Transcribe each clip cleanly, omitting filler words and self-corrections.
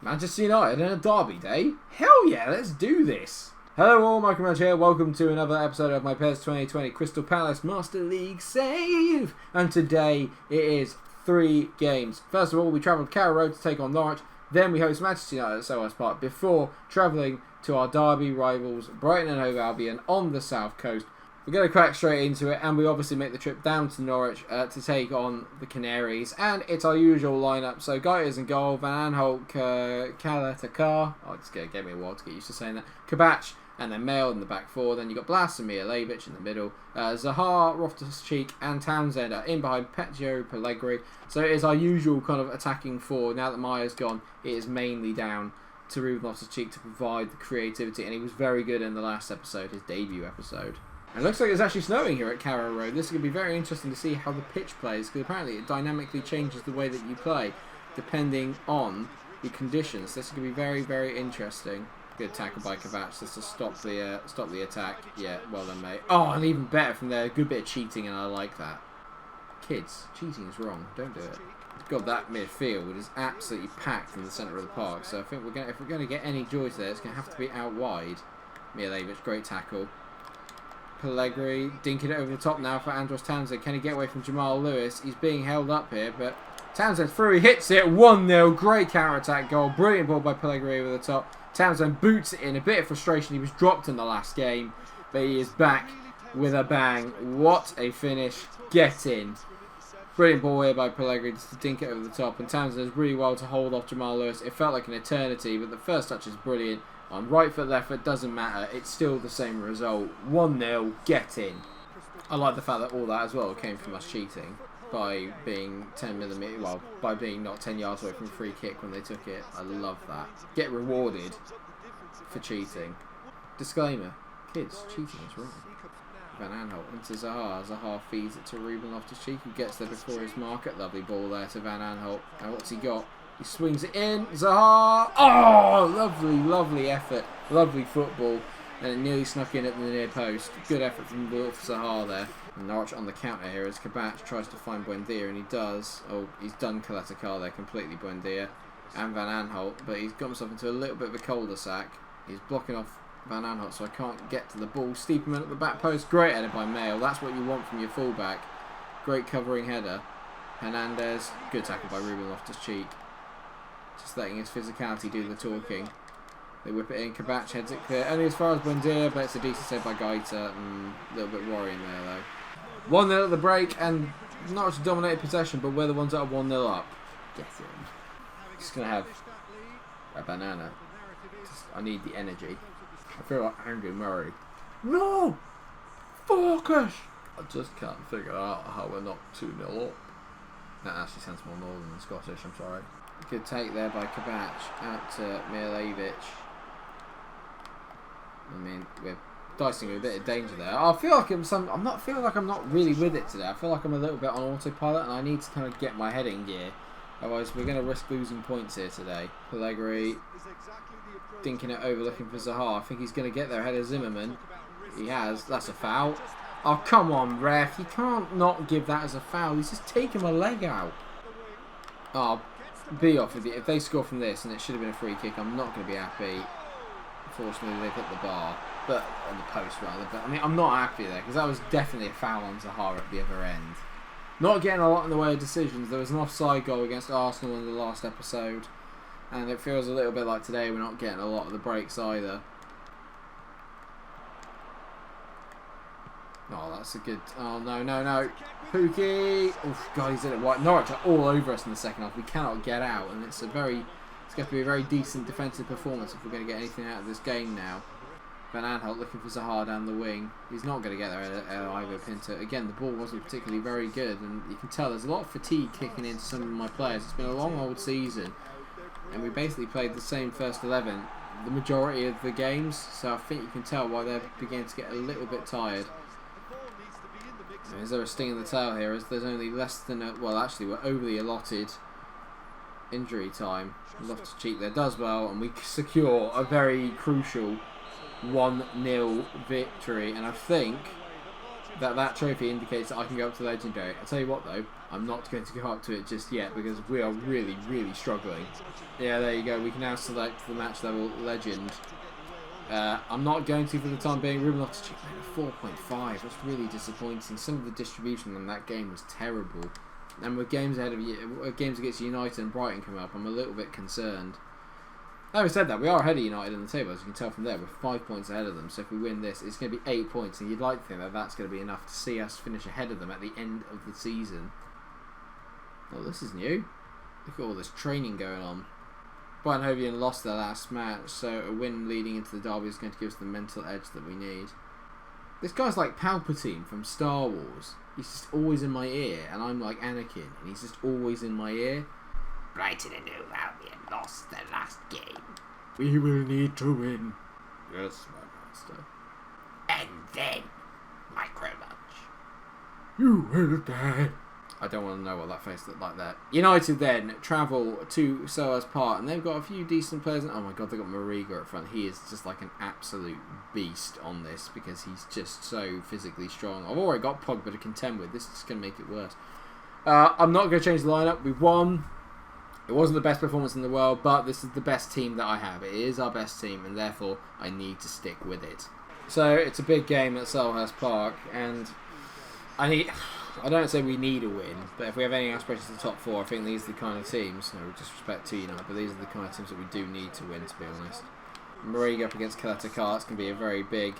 Manchester United in a derby day? Hell yeah, let's do this! Hello all, MikeRo here. Welcome to another episode of my PES2020 Crystal Palace Master League save. And today it is 3 games. First of all, we travelled Carrow Road to take on Norwich. Then we host Manchester United at Selhurst Park before travelling to our derby rivals Brighton and Hove Albion on the south coast. We're going to crack straight into it, and we obviously make the trip down to Norwich to take on the Canaries. And it's our usual lineup. So Gaita's in goal, Van Aanholt, Kaleta. Oh, it's going to get me a while to get used to saying that. Kabach, and then Mail in the back four. Then you've got Blas and Mijalovic in the middle. Zaha, Loftus-Cheek and Townsend are in behind Petio, Pellegrini. So it is our usual kind of attacking four. Now that Maya's gone, it is mainly down to Ruben Loftus-Cheek to provide the creativity. And he was very good in the last episode, his debut episode. It looks like it's actually snowing here at Carrow Road. This is going to be very interesting to see how the pitch plays, because apparently it dynamically changes the way that you play depending on the conditions. This is going to be very, very interesting. Good tackle by Kabach just to stop the attack. Yeah, well done, mate. Oh, and even better from there. A good bit of cheating, and I like that. Kids, cheating is wrong. Don't do it. God, that midfield is absolutely packed in the centre of the park. So I think if we're going to get any joy today, it's going to have to be out wide. Mijalovic, great tackle. Pellegrini dinking it over the top now for Andros Townsend. Can he get away from Jamal Lewis? He's being held up here, but Townsend through. He hits it. 1-0. Great counter-attack goal. Brilliant ball by Pellegrini over the top. Townsend boots it in. A bit of frustration. He was dropped in the last game, but he is back with a bang. What a finish. Get in. Brilliant ball here by Pellegrini to dink it over the top. And Townsend does really well to hold off Jamal Lewis. It felt like an eternity, but the first touch is brilliant. On right foot, left foot, doesn't matter. It's still the same result. 1-0, get in. I like the fact that all that as well came from us cheating by being 10mm, well, by being not 10 yards away from a free kick when they took it. I love that. Get rewarded for cheating. Disclaimer, kids, cheating is wrong. Van Aanholt into Zaha. Zaha feeds it to Ruben Loftus-Cheek, who gets there before his marker. Lovely ball there to Van Aanholt. And what's he got? He swings it in. Zaha. Oh, lovely, lovely effort. Lovely football. And it nearly snuck in at the near post. Good effort from Zaha there. And Norwich on the counter here as Kabach tries to find Buendia, and he does. Oh, he's done Kaleta there completely, Buendia. And Van Aanholt. But he's got himself into a little bit of a cul-de-sac. He's blocking off Van Aanholt, so I can't get to the ball. Steepman at the back post. Great header by Mail. That's what you want from your fullback. Great covering header. Hernandez. Good tackle by Ruben Loftus-Cheek. Just letting his physicality do the talking. They whip it in. Kabach heads it clear. Only as far as Buendia, but it's a decent save by Gaita. A little bit worrying there, though. 1-0 at the break, and not a dominated possession, but we're the ones that are 1-0 up. Get in. Just going to have a banana. I need the energy. I feel like Angry Murray. No! Focus! I just can't figure out how we're not 2-0 up. That actually sounds more northern than Scottish, I'm sorry. Good take there by Kabach out to Mijalovic. I mean, we're dicing with a bit of danger there. I feel like I'm not feeling like I'm not really with it today. I feel like I'm a little bit on autopilot, and I need to kind of get my head in gear. Otherwise, we're going to risk losing points here today. Pellegrini dinking it over, looking for Zaha. I think he's going to get there ahead of Zimmerman. He has. That's a foul. Oh, come on, ref. You can't not give that as a foul. He's just taken my leg out. Oh, be off with it. If they score from this, and it should have been a free kick, I'm not going to be happy. Unfortunately, they've hit the bar. But, on the post, rather. But, I mean, I'm not happy there, because that was definitely a foul on Zaha at the other end. Not getting a lot in the way of decisions. There was an offside goal against Arsenal in the last episode. And it feels a little bit like today we're not getting a lot of the breaks either. Oh, that's a good... Oh, no, no, no. Pookie. Oof, God, he's in it wide. Norwich are all over us in the second half. We cannot get out. And it's going to be a very decent defensive performance if we're going to get anything out of this game now. Van Aanholt looking for Zaha down the wing. He's not going to get there at Ivo Pinto. Again, the ball wasn't particularly very good. And you can tell there's a lot of fatigue kicking into some of my players. It's been a long old season. And we basically played the same first 11 the majority of the games. So I think you can tell why they're beginning to get a little bit tired. Is there a sting in the tail here? As there's only less than well, actually, we're over the allotted injury time. Loftus-Cheek there does well, and we secure a very crucial 1-0 victory. And I think that trophy indicates that I can go up to Legendary. I'll tell you what though, I'm not going to go up to it just yet because we are really, really struggling. Yeah, there you go. We can now select the match level Legend. I'm not going to for the time being. Ruben Loftus-Cheek made a 4.5. That's really disappointing. Some of the distribution on that game was terrible. And with games ahead of games against United and Brighton coming up, I'm a little bit concerned. Having said that, we are ahead of United in the table, as you can tell from there. We're 5 points ahead of them, so if we win this, it's going to be 8 points, and you'd like to think that that's going to be enough to see us finish ahead of them at the end of the season. Oh, this is new. Look at all this training going on. Brighton Hove Albion lost their last match, so a win leading into the derby is going to give us the mental edge that we need. This guy's like Palpatine from Star Wars. He's just always in my ear, and I'm like Anakin, and he's just always in my ear. Brighton and Hove Albion lost their last game. We will need to win. Yes, my master. And then, MikeRo Munch. You will die. I don't want to know what that face looked like there. United then travel to Selhurst Park, and they've got a few decent players. Oh my god, they've got MikeRo up front. He is just like an absolute beast on this because he's just so physically strong. I've already got Pogba to contend with. This is going to make it worse. I'm not going to change the lineup. We won. It wasn't the best performance in the world, but this is the best team that I have. It is our best team, and therefore I need to stick with it. So it's a big game at Selhurst Park, and I don't say we need a win, but if we have any aspirations to the top four, I think these are the kind of teams, no disrespect to United, but these are the kind of teams that we do need to win, to be honest. Mariga up against Kaleta it's going to be a very big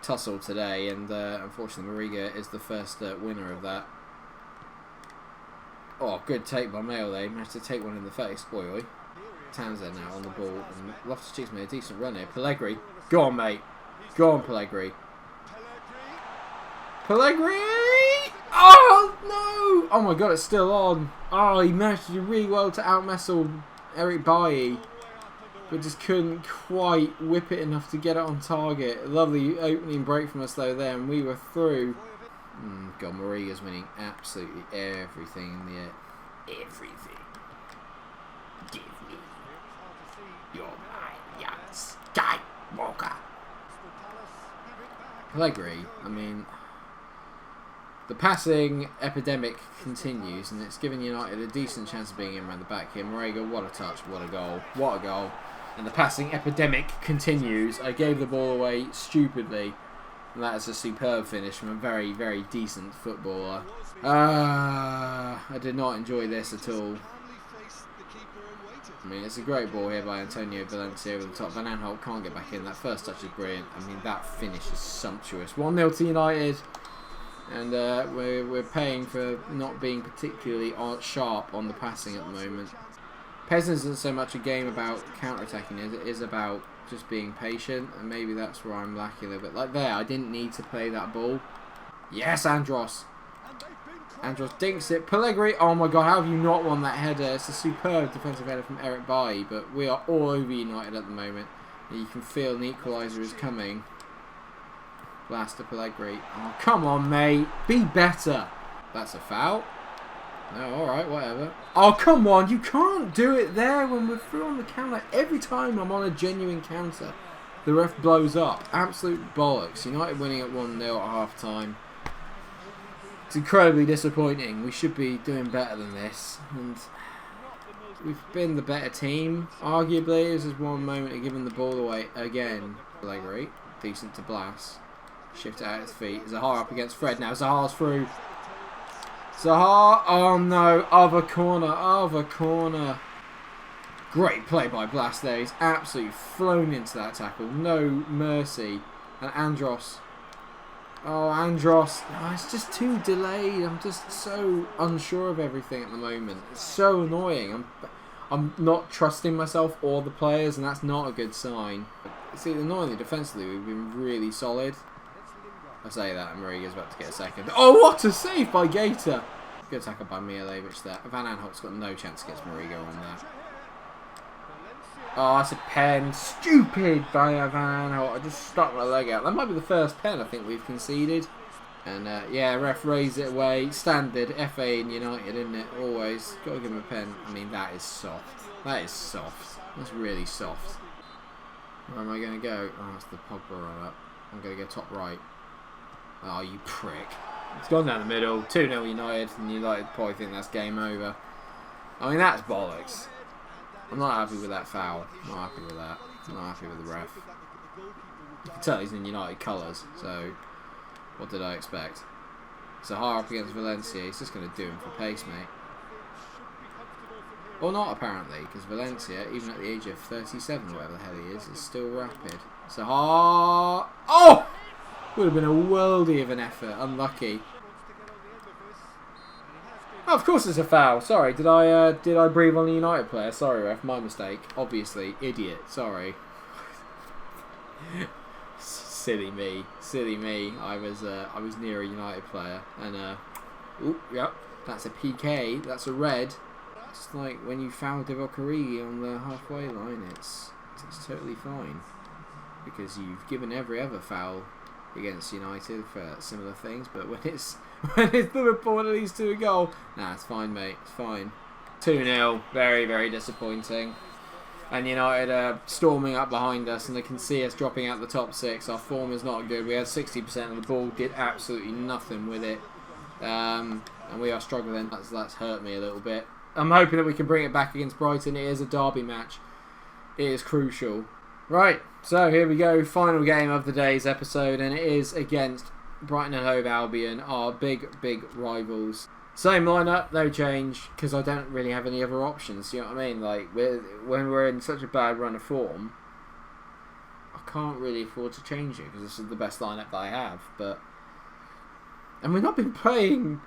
tussle today, and unfortunately Mariga is the first winner of that. Oh, good take by Mayo there. He managed to take one in the face. Oi, oi. Townsend now on the ball. And Loftus-Cheek's made a decent run here. Pellegrini. Go on, mate. Go on, Pellegrini. Pellegrini! Oh, no! Oh, my God, it's still on. Oh, he managed to do really well to outmuscle Eric Bailly. But just couldn't quite whip it enough to get it on target. Lovely opening break from us, though, there. And we were through. God, Mariga's winning absolutely everything in the air. Everything. Give me your my young Skywalker. Pellegrini, I mean, the passing epidemic continues, and it's given United a decent chance of being in around the back here. Mariga, what a touch, what a goal, what a goal. And the passing epidemic continues. I gave the ball away stupidly. And that is a superb finish from a very, very decent footballer. I did not enjoy this at all. I mean, it's a great ball here by Antonio Valencia over the top. Van Aanholt can't get back in. That first touch is brilliant. I mean, that finish is sumptuous. 1-0 to United. And we're paying for not being particularly sharp on the passing at the moment. PES isn't so much a game about counter-attacking as it is about just being patient, and maybe that's where I'm lacking a little bit. Like there, I didn't need to play that ball. Yes, Andros. Andros dinks it. Pellegrini, oh my god, how have you not won that header? It's a superb defensive header from Eric Bailly, but we are all over United at the moment. And you can feel an equaliser is coming. Blast to Pellegrini. Oh, come on, mate. Be better. That's a foul. No, alright, whatever. Oh, come on, you can't do it there when we're through on the counter. Every time I'm on a genuine counter, the ref blows up. Absolute bollocks. United winning at 1-0 at half-time. It's incredibly disappointing. We should be doing better than this. And we've been the better team. Arguably, this is one moment of giving the ball away again. Pellegrini, decent to Blas. Shift it out his feet. Zaha up against Fred now. Zaha's through. Zaha, oh no, other corner. Great play by Blas there. He's absolutely flown into that tackle. No mercy. And Andros. Oh, Andros. Oh, it's just too delayed. I'm just so unsure of everything at the moment. It's so annoying. I'm not trusting myself or the players, and that's not a good sign. See, annoyingly, defensively, we've been really solid. I say that, and Mariga's about to get a second. Oh, what a save by Gator! Good tackle by Mijalovic there. Van Aanholt's got no chance against Mariga on that. Oh, that's a pen. Stupid by Van Aanholt. I just stuck my leg out. That might be the first pen I think we've conceded. And yeah, ref raised it away. Standard FA in United, isn't it? Always. Got to give him a pen. I mean, that is soft. That is soft. That's really soft. Where am I going to go? Oh, that's the Pogba run up. I'm going to go top right. Oh, you prick. It's gone down the middle. 2-0 United, and United probably think that's game over. I mean, that's bollocks. I'm not happy with that foul. I'm not happy with that. I'm not happy with the ref. You can tell he's in United colours, so what did I expect? Zaha up against Valencia. He's just going to do him for pace, mate. Or not, apparently, because Valencia, even at the age of 37, whatever the hell he is still rapid. Zaha! Oh! Would have been a worldie of an effort. Unlucky. Oh, of course it's a foul. Sorry, did I breathe on the United player? Sorry, ref, my mistake. Obviously, idiot. Sorry. Silly me. Silly me. I was near a United player, and oop, yep, that's a PK. That's a red. It's like when you foul Divock Origi on the halfway line. It's totally fine because you've given every other foul against United for similar things, but when it's Liverpool that leads to a goal, nah, it's fine, mate. It's fine. 2-0. Very, very disappointing. And United are storming up behind us, and they can see us dropping out the top 6. Our form is not good. We had 60% of the ball, did absolutely nothing with it, and we are struggling. That's hurt me a little bit. I'm hoping that we can bring it back against Brighton. It is a derby match. It is crucial. Right, so here we go. Final game of the day's episode, and it is against Brighton and Hove Albion, our big rivals. Same lineup, no change, because I don't really have any other options. You know what I mean? Like when we're in such a bad run of form, I can't really afford to change it because this is the best lineup that I have. And we've not been playing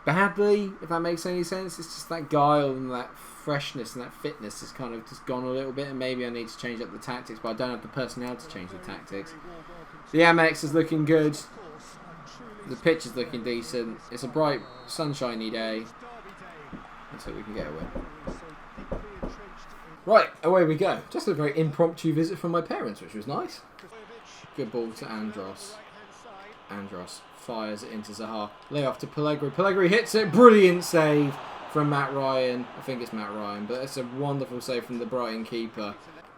badly, if that makes any sense. It's just that guile and that freshness and that fitness has kind of just gone a little bit, and maybe I need to change up the tactics, but I don't have the personnel to change the tactics. The Amex is looking good. The pitch is looking decent. It's a bright, sunshiny day. Let's hope we can get a win. Right, away we go. Just a very impromptu visit from my parents, which was nice. Good ball to Andros. Andros fires it into Zaha. Lay off to Pellegrini. Pellegrini hits it. Brilliant save from Matt Ryan. I think it's Matt Ryan, but it's a wonderful save from the Brighton keeper.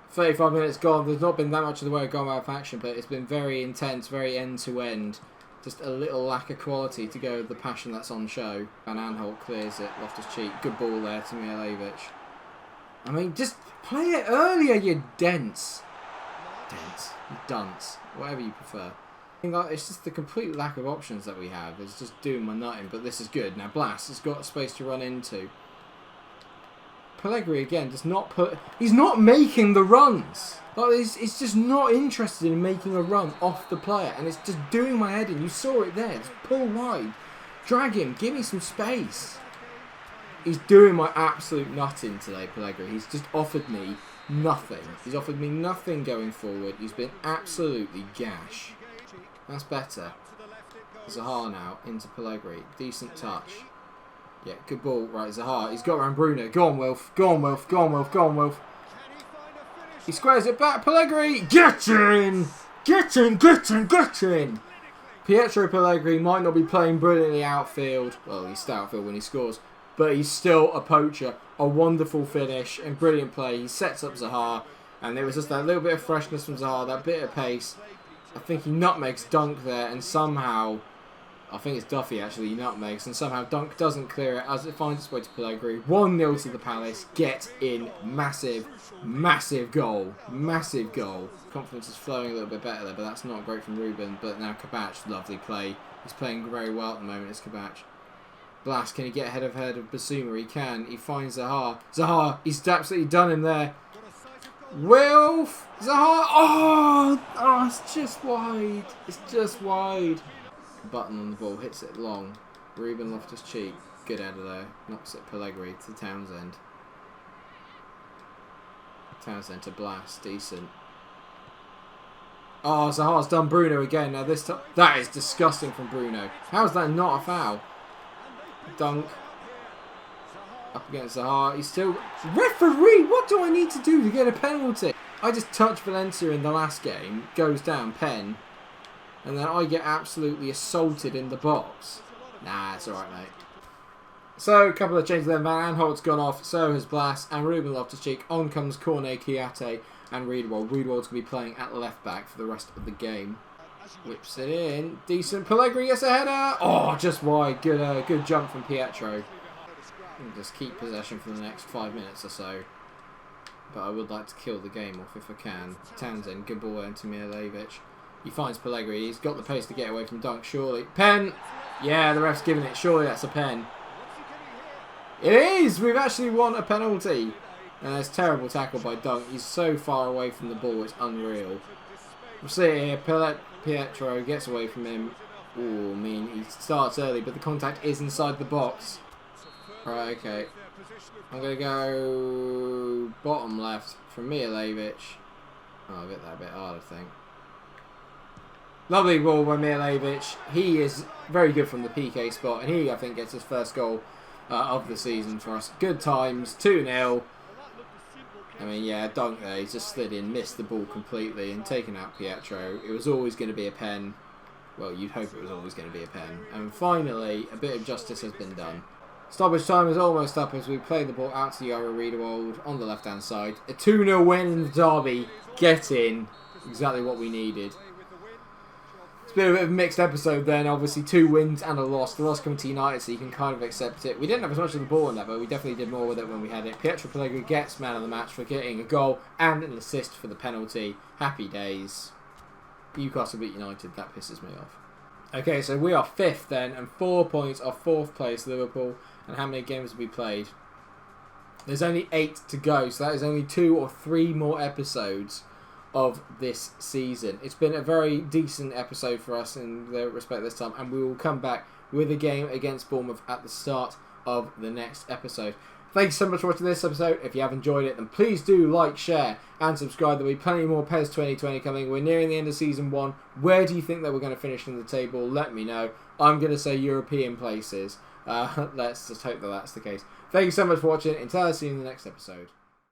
35 minutes gone. There's not been that much of the way of goal out of action, but it's been very intense, very end-to-end. Just a little lack of quality to go with the passion that's on show. Van Aanholt clears it. Loftus-Cheek. Good ball there to Mijalovic. I mean, just play it earlier, you dense. Dense. You dunce. Whatever you prefer. It's just the complete lack of options that we have. It's just doing my nutting, but this is good. Now Blas has got space to run into. Pellegrini again does not put... He's not making the runs. Like, he's just not interested in making a run off the player, and it's just doing my head in. You saw it there. Just pull wide. Drag him. Give me some space. He's doing my absolute nutting today, Pellegrini. He's just offered me nothing. He's offered me nothing going forward. He's been absolutely gash. That's better. Zaha now into Pellegrini. Decent touch. Yeah, good ball. Right, Zaha. He's got around Bruno. Go on, Wilf. Go on, Wilf. Go on, Wilf. Go on, Wilf. He squares it back. Pellegrini. Get in! Get in! Get in! Get in! Pietro Pellegrini might not be playing brilliantly outfield. Well, he's outfield when he scores. But he's still a poacher. A wonderful finish and brilliant play. He sets up Zaha. And there was just that little bit of freshness from Zaha. That bit of pace. I think he nutmegs Dunk there, and somehow, I think it's Duffy actually, he nutmegs, and somehow Dunk doesn't clear it as it finds its way to Pellegrini. 1-0 to the Palace. Get in. Massive, massive goal. Massive goal. Confidence is flowing a little bit better there, but that's not great from Ruben. But now Kabach, lovely play. He's playing very well at the moment, it's Kabach. Blas, can he get ahead of Basuma? He can. He finds Zaha. Zaha, he's absolutely done him there. Wilf! Zaha! Oh, it's just wide. It's just wide. Button on the ball, hits it long. Ruben Loftus-Cheek, good header there. Knocks it Pellegrini to Townsend. Townsend to Blas, decent. Oh, Zaha's done Bruno again. Now this time, that is disgusting from Bruno. How is that not a foul? Dunk. Up against Zaha. He's still... Referee! What do I need to do to get a penalty? I just touched Valencia in the last game. Goes down, pen. And then I get absolutely assaulted in the box. Nah, it's alright, mate. So, a couple of changes there. Van Aanholt's gone off. So has Blas and Ruben Loftus-Cheek. On comes Cornet, Kiate and Riedewald. Riedewald's going to be playing at left back for the rest of the game. Whips it in. Decent. Pellegrini gets a header. Oh, just wide. Good jump from Pietro. And just keep possession for the next 5 minutes or so. But I would like to kill the game off if I can. Townsend, good ball into Mijalovic. He finds Pellegrini. He's got the pace to get away from Dunk, surely. Pen! Yeah, the ref's giving it. Surely that's a pen. It is! We've actually won a penalty. And that's terrible tackle by Dunk. He's so far away from the ball, it's unreal. We'll see it here. Pietro gets away from him. Ooh, I mean, he starts early, but the contact is inside the box. Right, okay. I'm going to go bottom left from Mijalovic. Oh, I'll get that a bit hard, I think. Lovely ball by Mijalovic. He is very good from the PK spot, and he, I think, gets his first goal of the season for us. Good times, 2-0. I mean, yeah, Dunk there, he's just slid in, missed the ball completely, and taken out Pietro. It was always going to be a pen. Well, you'd hope it was always going to be a pen. And finally, a bit of justice has been done. Stoppage time is almost up as we play the ball out to Yara Riedewald on the left-hand side. A 2-0 win in the derby. Get in. Exactly what we needed. It's been a bit of a mixed episode then. Obviously, 2 wins and a loss. The loss coming to United, so you can kind of accept it. We didn't have as much of the ball in that, but we definitely did more with it when we had it. Pietro Pellegrini gets man of the match for getting a goal and an assist for the penalty. Happy days. Newcastle beat United. That pisses me off. Okay, so we are 5th then, and 4 points off 4th place Liverpool. And how many games have we played? There's only 8 to go, so that is only 2 or 3 more episodes of this season. It's been a very decent episode for us in the respect this time, and we will come back with a game against Bournemouth at the start of the next episode. Thanks so much for watching this episode. If you have enjoyed it, then please do like, share, and subscribe. There'll be plenty more PES 2020 coming. We're nearing the end of Season 1. Where do you think that we're going to finish in the table? Let me know. I'm going to say European places. Let's just hope that that's the case. Thank you so much for watching. Until I see you in the next episode.